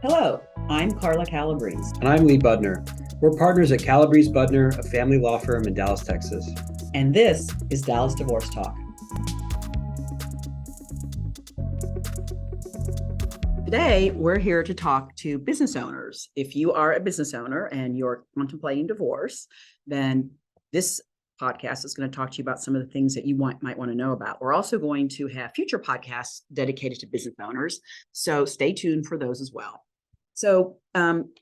Hello, I'm Carla Calabrese, And I'm Budner. We're partners at Calabrese Budner, a family law firm in Dallas, Texas. and this is Dallas Divorce Talk. Today, we're here to talk to business owners. If you are a business owner and you're contemplating divorce, then this podcast is going to talk to you about some of the things that you might want to know about. We're also going to have future podcasts dedicated to business owners, so stay tuned for those as well. So,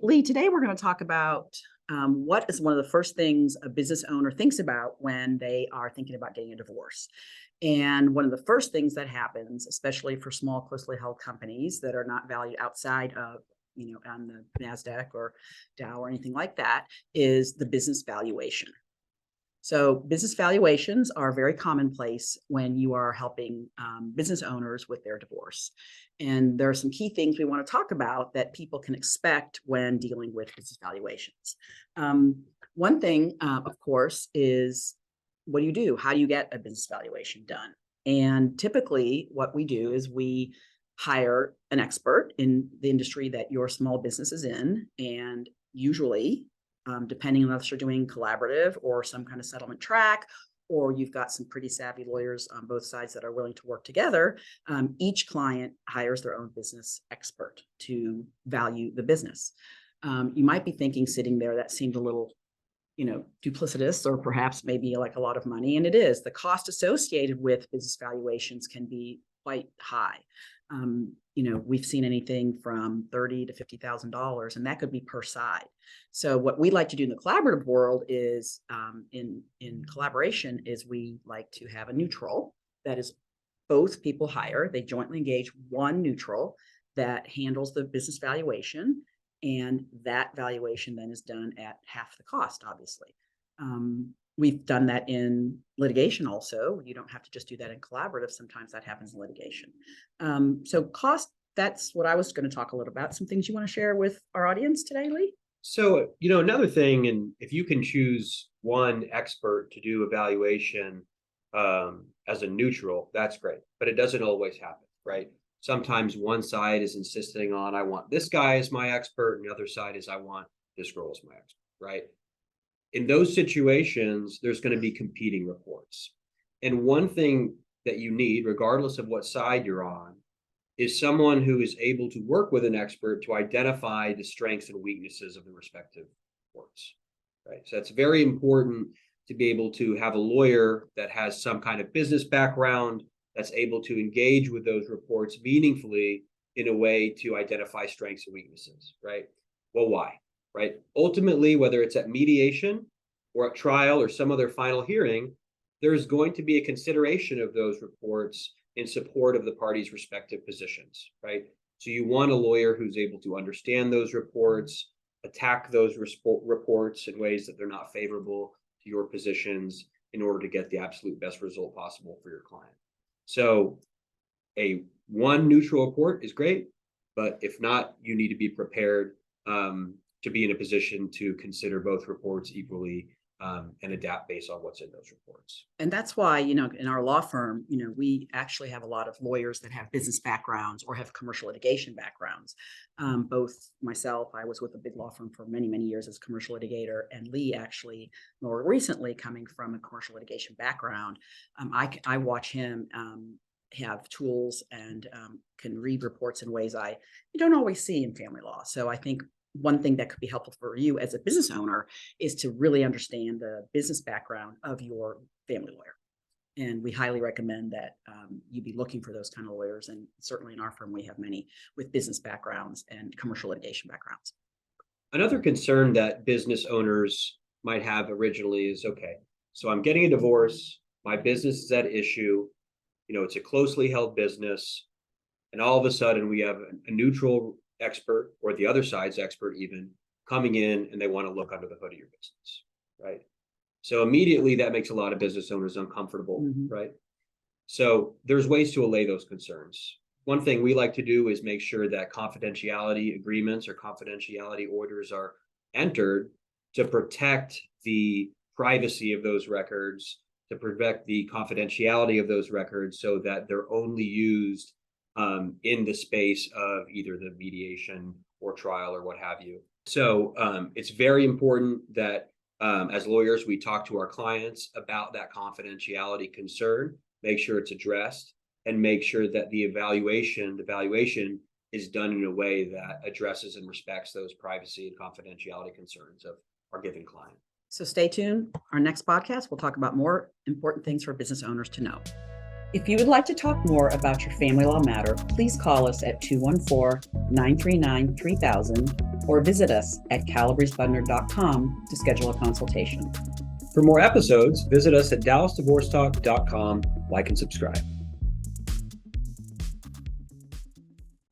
Lee, today we're going to talk about what is one of the first things a business owner thinks about when they are thinking about getting a divorce. And one of the first things that happens, especially for small, closely held companies that are not valued outside of, on the NASDAQ or Dow or anything like that, is the business valuation. So business valuations are very commonplace when you are helping business owners with their divorce. And there are some key things we want to talk about that people can expect when dealing with business valuations. One thing, of course, is what do you do? How do you get a business valuation done? And typically what we do is we hire an expert in the industry that your small business is in. And usually, depending on if you're doing collaborative or some kind of settlement track, or you've got some pretty savvy lawyers on both sides that are willing to work together, each client hires their own business expert to value the business. You might be thinking sitting there, that seemed a little duplicitous, or perhaps maybe like a lot of money. And it is. The cost associated with business valuations can be quite high. We've seen anything from $30,000 to $50,000, and that could be per side. So what we like to do in the collaborative world is, in collaboration, is we like to have a neutral that is both people hire. They jointly engage one neutral that handles the business valuation, and that valuation then is done at half the cost, obviously. We've done that in litigation also. You don't have to just do that in collaborative. Sometimes that happens in litigation. So cost, that's what I was going to talk a little about. Some things you want to share with our audience today, Lee? So, another thing, and if you can choose one expert to do evaluation as a neutral, that's great. But it doesn't always happen, right? Sometimes one side is insisting on, I want this guy as my expert, and the other side is, I want this girl as my expert, right? In those situations, there's going to be competing reports. And one thing that you need, regardless of what side you're on, is someone who is able to work with an expert to identify the strengths and weaknesses of the respective reports, right? So that's very important to be able to have a lawyer that has some kind of business background, that's able to engage with those reports meaningfully in a way to identify strengths and weaknesses, right? Well, why? Right? Ultimately, whether it's at mediation or at trial or some other final hearing, there's going to be a consideration of those reports in support of the parties' respective positions, right? So you want a lawyer who's able to understand those reports, attack those reports in ways that they're not favorable to your positions in order to get the absolute best result possible for your client. So a one neutral report is great, but if not, you need to be prepared to be in a position to consider both reports equally and adapt based on what's in those reports. And that's why, in our law firm, we actually have a lot of lawyers that have business backgrounds or have commercial litigation backgrounds. Both myself, I was with a big law firm for many, many years as a commercial litigator, and Lee actually more recently coming from a commercial litigation background. I watch him have tools and can read reports in ways you don't always see in family law. So I think one thing that could be helpful for you as a business owner is to really understand the business background of your family lawyer. And we highly recommend that you be looking for those kind of lawyers. And certainly in our firm, we have many with business backgrounds and commercial litigation backgrounds. Another concern that business owners might have originally is, okay, so I'm getting a divorce, my business is at issue, it's a closely held business, and all of a sudden we have a neutral expert, or the other side's expert even, coming in and they want to look under the hood of your business, right? So immediately that makes a lot of business owners uncomfortable, right? So there's ways to allay those concerns. One thing we like to do is make sure that confidentiality agreements or confidentiality orders are entered to protect the privacy of those records, to protect the confidentiality of those records so that they're only used in the space of either the mediation or trial or what have you. So it's very important that as lawyers, we talk to our clients about that confidentiality concern, make sure it's addressed, and make sure that the valuation is done in a way that addresses and respects those privacy and confidentiality concerns of our given client. So stay tuned. Our next podcast, we'll talk about more important things for business owners to know. If you would like to talk more about your family law matter, please call us at 214-939-3000 or visit us at calabresebudner.com to schedule a consultation. For more episodes, visit us at dallasdivorcetalk.com, like and subscribe.